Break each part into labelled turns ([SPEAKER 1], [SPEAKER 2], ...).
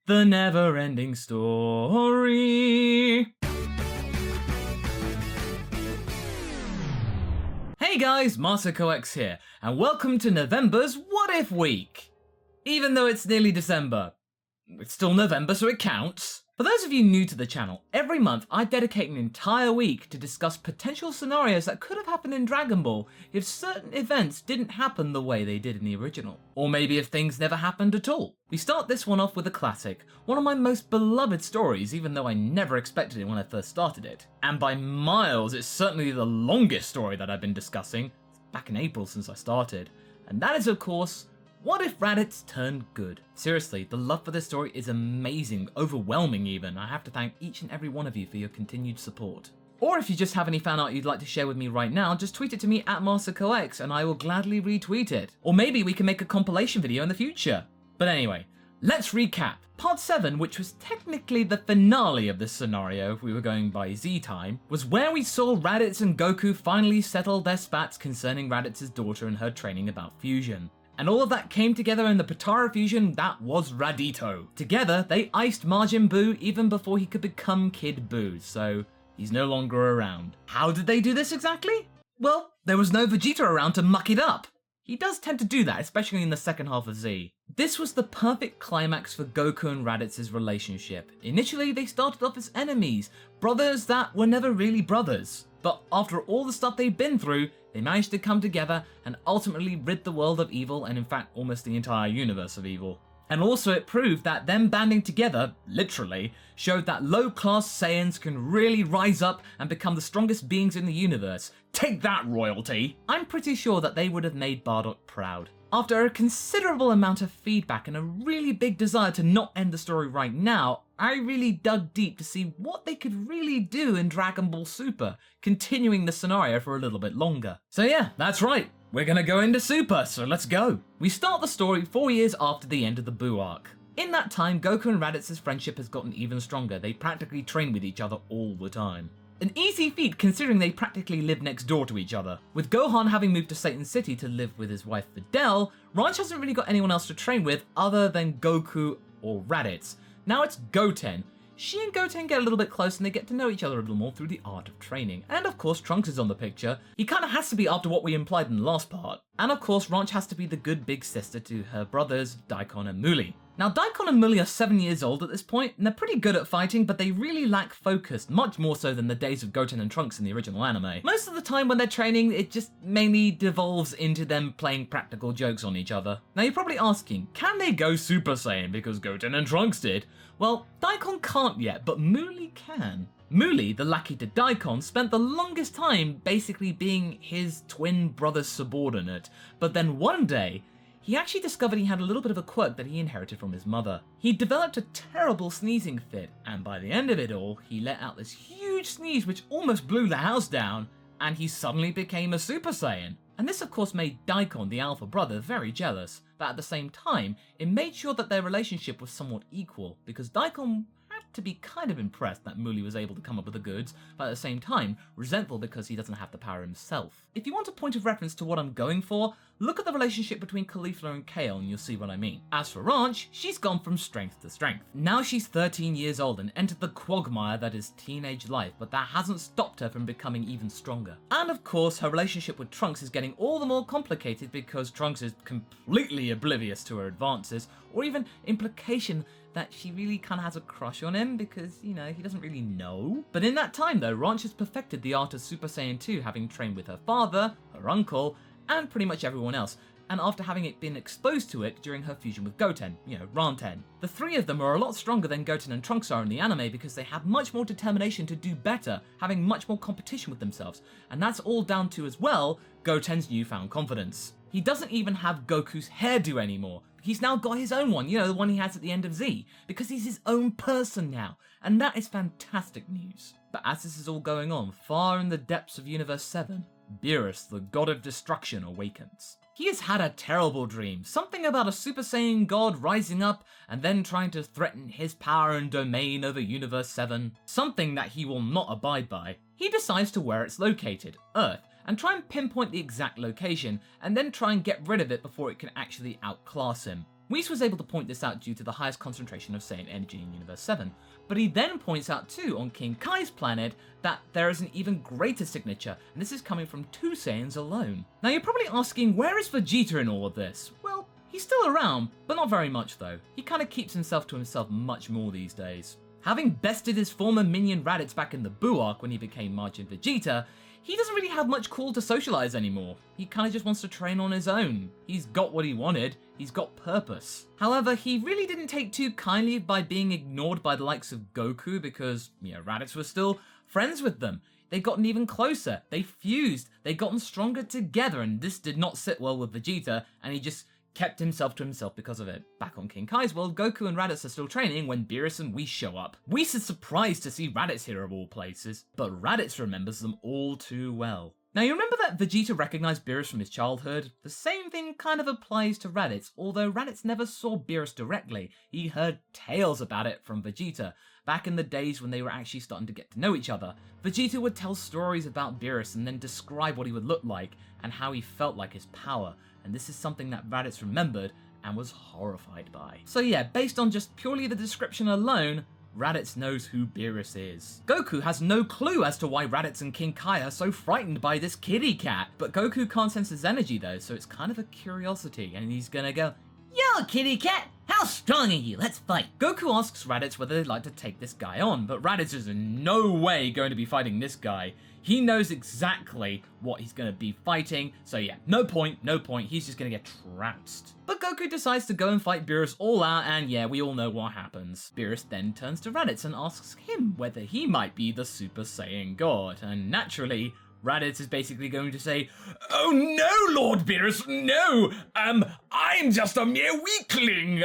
[SPEAKER 1] The never-ending story. Hey guys, MasakoX here, and welcome to November's What If Week. Even though it's nearly December, it's still November, so it counts. For those of you new to the channel, every month I dedicate an entire week to discuss potential scenarios that could have happened in Dragon Ball if certain events didn't happen the way they did in the original. Or maybe if things never happened at all. We start this one off with a classic, one of my most beloved stories, even though I never expected it when I first started it. And by miles, it's certainly the longest story that I've been discussing. It's back in April since I started. And that is, of course, what if Raditz turned good? Seriously, the love for this story is amazing, overwhelming even. I have to thank each and every one of you for your continued support. Or if you just have any fan art you'd like to share with me right now, just tweet it to me at MasakoX and I will gladly retweet it. Or maybe we can make a compilation video in the future. But anyway, let's recap. Part 7, which was technically the finale of this scenario if we were going by Z time, was where we saw Raditz and Goku finally settle their spats concerning Raditz's daughter and her training about fusion. And all of that came together in the Potara fusion that was Raditz. Together, they iced Majin Buu even before he could become Kid Buu, so he's no longer around. How did they do this exactly? Well, there was no Vegeta around to muck it up. He does tend to do that, especially in the second half of Z. This was the perfect climax for Goku and Raditz's relationship. Initially, they started off as enemies, brothers that were never really brothers. But after all the stuff they've been through, they managed to come together and ultimately rid the world of evil, and in fact almost the entire universe of evil. And also it proved that them banding together, literally, showed that low-class Saiyans can really rise up and become the strongest beings in the universe. Take that, royalty! I'm pretty sure that they would have made BORDON proud. After a considerable amount of feedback and a really big desire to not end the story right now, I really dug deep to see what they could really do in Dragon Ball Super, continuing the scenario for a little bit longer. So yeah, that's right, we're gonna go into Super, so let's go. We start the story 4 years after the end of the Buu arc. In that time, Goku and Raditz's friendship has gotten even stronger. They practically train with each other all the time. An easy feat considering they practically live next door to each other. With Gohan having moved to Satan City to live with his wife Videl, Ranch hasn't really got anyone else to train with other than Goku or Raditz. Now it's Goten. She and Goten get a little bit close and they get to know each other a little more through the art of training. And of course Trunks is on the picture. He kinda has to be after what we implied in the last part. And of course Ranch has to be the good big sister to her brothers Daikon and Muli. Now Daikon and Muli are 7 years old at this point, and they're pretty good at fighting, but they really lack focus, much more so than the days of Goten and Trunks in the original anime. Most of the time when they're training, it just mainly devolves into them playing practical jokes on each other. Now you're probably asking, can they go Super Saiyan because Goten and Trunks did? Well, Daikon can't yet, but Muli can. Muli, the lackey to Daikon, spent the longest time basically being his twin brother's subordinate, but then one day, he actually discovered he had a little bit of a quirk that he inherited from his mother. He developed a terrible sneezing fit, and by the end of it all, he let out this huge sneeze which almost blew the house down, and he suddenly became a Super Saiyan. And this of course made Daikon, the alpha brother, very jealous, but at the same time, it made sure that their relationship was somewhat equal, because Daikon had to be kind of impressed that Muli was able to come up with the goods, but at the same time, resentful because he doesn't have the power himself. If you want a point of reference to what I'm going for, look at the relationship between Caulifla and Kale and you'll see what I mean. As for Ranch, she's gone from strength to strength. Now she's 13 years old and entered the quagmire that is teenage life, but that hasn't stopped her from becoming even stronger. And of course, her relationship with Trunks is getting all the more complicated because Trunks is completely oblivious to her advances, or even implication that she really kind of has a crush on him because, you know, he doesn't really know. But in that time though, Ranch has perfected the art of Super Saiyan 2, having trained with her father, her uncle, and pretty much everyone else, and after having been exposed to it during her fusion with Goten, you know, Ranten. The three of them are a lot stronger than Goten and Trunks are in the anime because they have much more determination to do better, having much more competition with themselves, and that's all down to, as well, Goten's newfound confidence. He doesn't even have Goku's hairdo anymore. He's now got his own one, you know, the one he has at the end of Z, because he's his own person now, and that is fantastic news. But as this is all going on, far in the depths of Universe 7, Beerus, the god of destruction, awakens. He has had a terrible dream, something about a Super Saiyan god rising up and then trying to threaten his power and domain over Universe 7, something that he will not abide by. He decides to where it's located, Earth, and try and pinpoint the exact location, and then try and get rid of it before it can actually outclass him. Whis was able to point this out due to the highest concentration of Saiyan energy in Universe 7, but he then points out too on King Kai's planet that there is an even greater signature, and this is coming from 2 Saiyans alone. Now you're probably asking, where is Vegeta in all of this? Well, he's still around, but not very much though. He kind of keeps himself to himself much more these days. Having bested his former minion Raditz back in the Buu arc when he became Majin Vegeta, he doesn't really have much call to socialize anymore. He kind of just wants to train on his own. He's got what he wanted, he's got purpose. However, he really didn't take too kindly by being ignored by the likes of Goku because, Raditz was still friends with them. They'd gotten even closer, they fused, they'd gotten stronger together, and this did not sit well with Vegeta, and he just kept himself to himself because of it. Back on King Kai's world, Goku and Raditz are still training when Beerus and Whis show up. Whis is surprised to see Raditz here of all places, but Raditz remembers them all too well. Now you remember that Vegeta recognized Beerus from his childhood? The same thing kind of applies to Raditz, although Raditz never saw Beerus directly. He heard tales about it from Vegeta, back in the days when they were actually starting to get to know each other. Vegeta would tell stories about Beerus and then describe what he would look like and how he felt like his power. And this is something that Raditz remembered and was horrified by. So yeah, based on just purely the description alone, Raditz knows who Beerus is. Goku has no clue as to why Raditz and King Kai are so frightened by this kitty cat, but Goku can't sense his energy though, so it's kind of a curiosity, and he's gonna go, "Yo, kitty cat, how strong are you? Let's fight." Goku asks Raditz whether they'd like to take this guy on, but Raditz is in no way going to be fighting this guy. He knows exactly what he's going to be fighting, so yeah, no point, he's just going to get trounced. But Goku decides to go and fight Beerus all out, and yeah, we all know what happens. Beerus then turns to Raditz and asks him whether he might be the Super Saiyan God, and naturally, Raditz is basically going to say, "Oh no, Lord Beerus, no! I'm just a mere weakling,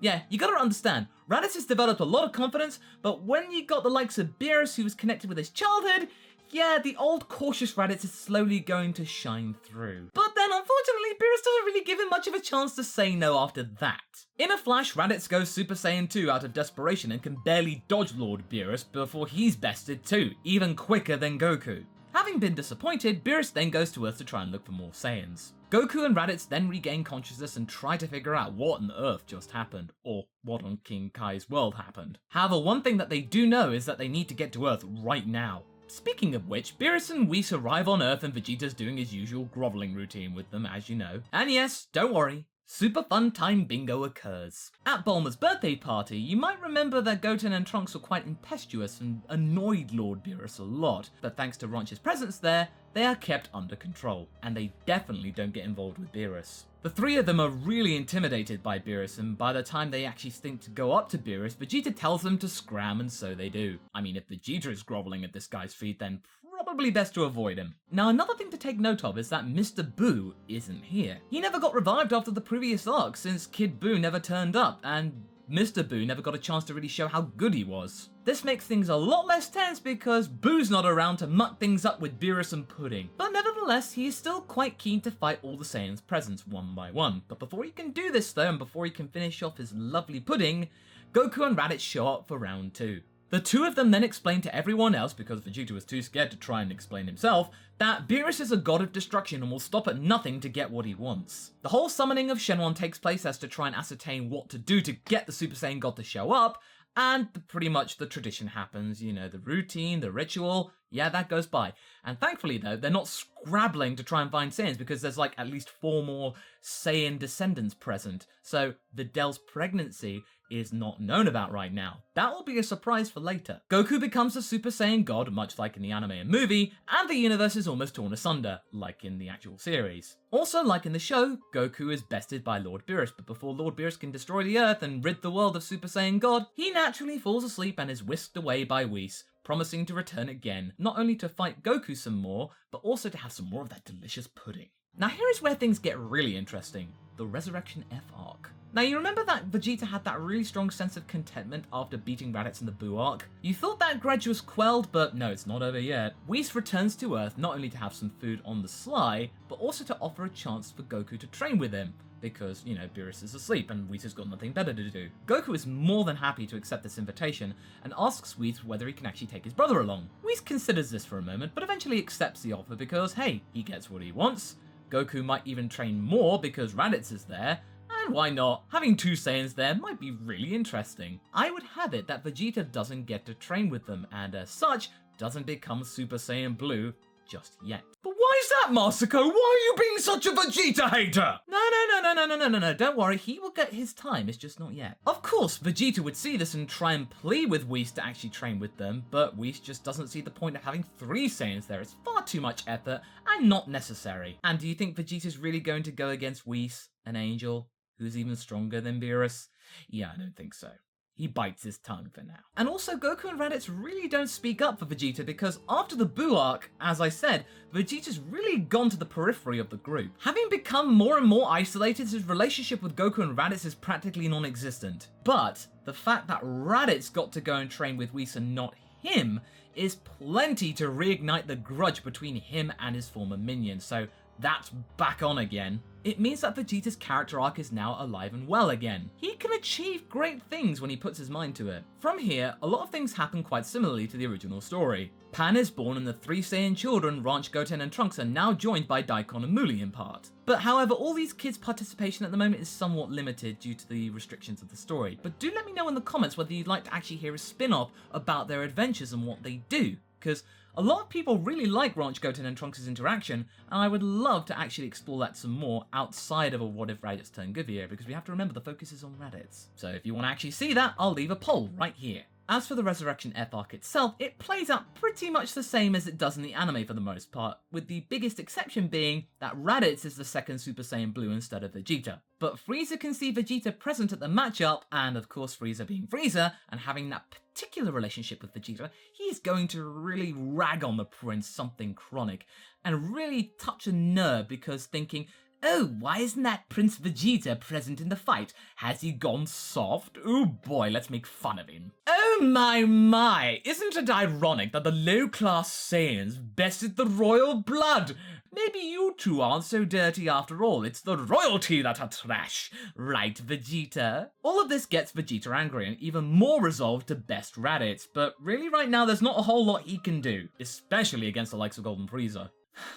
[SPEAKER 1] Yeah, you gotta understand, Raditz has developed a lot of confidence, but when you got the likes of Beerus who was connected with his childhood, yeah, the old cautious Raditz is slowly going to shine through. But then, unfortunately, Beerus doesn't really give him much of a chance to say no after that. In a flash, Raditz goes Super Saiyan 2 out of desperation and can barely dodge Lord Beerus before he's bested too, even quicker than Goku. Having been disappointed, Beerus then goes to Earth to try and look for more Saiyans. Goku and Raditz then regain consciousness and try to figure out what on Earth just happened, or what on King Kai's world happened. However, one thing that they do know is that they need to get to Earth right now. Speaking of which, Beerus and Whis arrive on Earth and Vegeta's doing his usual groveling routine with them, as you know. And yes, don't worry, super fun time bingo occurs. At Bulma's birthday party, you might remember that Goten and Trunks were quite impetuous and annoyed Lord Beerus a lot, but thanks to Ronch's presence there, they are kept under control, and they definitely don't get involved with Beerus. The three of them are really intimidated by Beerus, and by the time they actually think to go up to Beerus, Vegeta tells them to scram, and so they do. I mean, if Vegeta is groveling at this guy's feet, then probably best to avoid him. Now, another thing to take note of is that Mr. Buu isn't here. He never got revived after the previous arc, since Kid Buu never turned up, and Mr. Buu never got a chance to really show how good he was. This makes things a lot less tense because Boo's not around to muck things up with Beerus and Pudding. But nevertheless, he is still quite keen to fight all the Saiyans present one by one. But before he can do this though, and before he can finish off his lovely pudding, Goku and Raditz show up for round 2. The two of them then explain to everyone else, because Vegeta was too scared to try and explain himself, that Beerus is a god of destruction and will stop at nothing to get what he wants. The whole summoning of Shenron takes place as to try and ascertain what to do to get the Super Saiyan god to show up, and pretty much the tradition happens, you know, the routine, the ritual, yeah, that goes by. And thankfully though, they're not scrabbling to try and find Saiyans because there's like at least 4 more Saiyan descendants present, so Videl's pregnancy is not known about right now. That will be a surprise for later. Goku becomes a Super Saiyan god, much like in the anime and movie, and the universe is almost torn asunder, like in the actual series. Also, like in the show, Goku is bested by Lord Beerus, but before Lord Beerus can destroy the Earth and rid the world of Super Saiyan God, he naturally falls asleep and is whisked away by Whis, promising to return again, not only to fight Goku some more, but also to have some more of that delicious pudding. Now here is where things get really interesting, the Resurrection F arc. Now you remember that Vegeta had that really strong sense of contentment after beating Raditz in the Buu arc? You thought that grudge was quelled, but no, it's not over yet. Whis returns to Earth not only to have some food on the sly, but also to offer a chance for Goku to train with him, because, you know, Beerus is asleep and Whis has got nothing better to do. Goku is more than happy to accept this invitation and asks Whis whether he can actually take his brother along. Whis considers this for a moment, but eventually accepts the offer because, hey, he gets what he wants. Goku might even train more because Raditz is there, And why not? Having two Saiyans there might be really interesting. I would have it that Vegeta doesn't get to train with them, and as such, doesn't become Super Saiyan Blue just yet. But why is that, Masako? Why are you being such a Vegeta hater? No, don't worry, he will get his time, it's just not yet. Of course, Vegeta would see this and try and plead with Whis to actually train with them, but Whis just doesn't see the point of having three Saiyans there. It's far too much effort and not necessary. And do you think Vegeta's really going to go against Whis, an angel, who's even stronger than Beerus? Yeah, I don't think so. He bites his tongue for now. And also, Goku and Raditz really don't speak up for Vegeta because after the Buu arc, as I said, Vegeta's really gone to the periphery of the group. Having become more and more isolated, his relationship with Goku and Raditz is practically non-existent. But the fact that Raditz got to go and train with Whis and not him is plenty to reignite the grudge between him and his former minion, so that's back on again. It means that Vegeta's character arc is now alive and well again. He can achieve great things when he puts his mind to it. From here, a lot of things happen quite similarly to the original story. Pan is born and the three Saiyan children, Ranch, Goten and Trunks, are now joined by Daikon and Muli in part. But however, all these kids' participation at the moment is somewhat limited due to the restrictions of the story. But do let me know in the comments whether you'd like to actually hear a spin-off about their adventures and what they do, because a lot of people really like Ranch, Goten and Trunks' interaction, and I would love to actually explore that some more outside of a What If Raditz Turned Good video, because we have to remember the focus is on Raditz. So if you want to actually see that, I'll leave a poll right here. As for the Resurrection F arc itself, it plays out pretty much the same as it does in the anime for the most part, with the biggest exception being that Raditz is the second Super Saiyan Blue instead of Vegeta. But Frieza can see Vegeta present at the matchup, and of course Frieza being Frieza, and having that particular relationship with Vegeta, he's going to really rag on the prince something chronic, and really touch a nerve because thinking, oh, why isn't that Prince Vegeta present in the fight? Has he gone soft? Oh boy, let's make fun of him. Oh my, isn't it ironic that the low-class Saiyans bested the royal blood? Maybe you two aren't so dirty after all, it's the royalty that are trash. Right, Vegeta? All of this gets Vegeta angry and even more resolved to best Raditz, but really right now there's not a whole lot he can do, especially against the likes of Golden Frieza.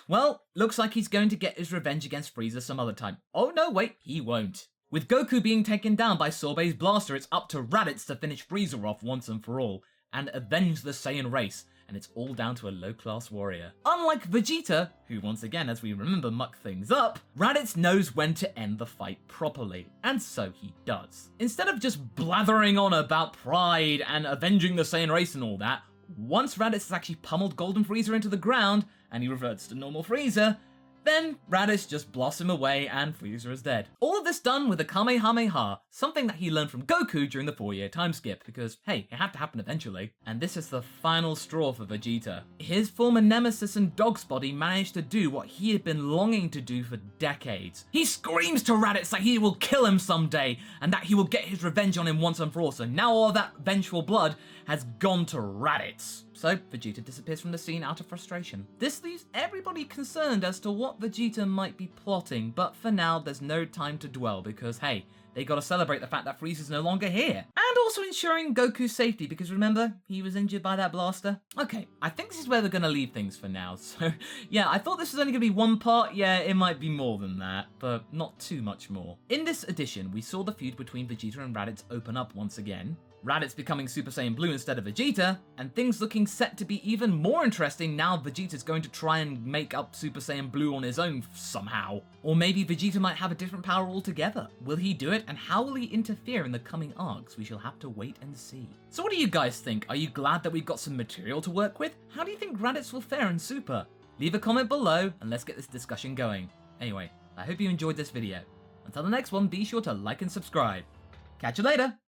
[SPEAKER 1] Well, looks like he's going to get his revenge against Frieza some other time. Oh no, wait, he won't. With Goku being taken down by Sorbet's blaster, it's up to Raditz to finish Frieza off once and for all, and avenge the Saiyan race, and it's all down to a low-class warrior. Unlike Vegeta, who once again, as we remember, mucked things up, Raditz knows when to end the fight properly, and so he does. Instead of just blathering on about pride and avenging the Saiyan race and all that, once Raditz has actually pummeled Golden Frieza into the ground, and he reverts to normal Frieza, then Raditz just blasts him away and Frieza is dead. All of this done with a Kamehameha, something that he learned from Goku during the 4-year time skip, because hey, it had to happen eventually. And this is the final straw for Vegeta. His former nemesis and Dog's body managed to do what he had been longing to do for decades. He screams to Raditz that he will kill him someday, and that he will get his revenge on him once and for all, so now all that vengeful blood has gone to Raditz. So Vegeta disappears from the scene out of frustration. This leaves everybody concerned as to what Vegeta might be plotting, but for now there's no time to dwell because hey, they gotta celebrate the fact that Frieza's no longer here. And also ensuring Goku's safety because remember, he was injured by that blaster? Okay, I think this is where we're gonna leave things for now. So yeah, I thought this was only gonna be one part. Yeah, it might be more than that, but not too much more. In this edition, we saw the feud between Vegeta and Raditz open up once again. Raditz becoming Super Saiyan Blue instead of Vegeta, and things looking set to be even more interesting now Vegeta's going to try and make up Super Saiyan Blue on his own somehow. Or maybe Vegeta might have a different power altogether. Will he do it, and how will he interfere in the coming arcs? We shall have to wait and see. So what do you guys think? Are you glad that we've got some material to work with? How do you think Raditz will fare in Super? Leave a comment below, and let's get this discussion going. Anyway, I hope you enjoyed this video. Until the next one, be sure to like and subscribe. Catch you later!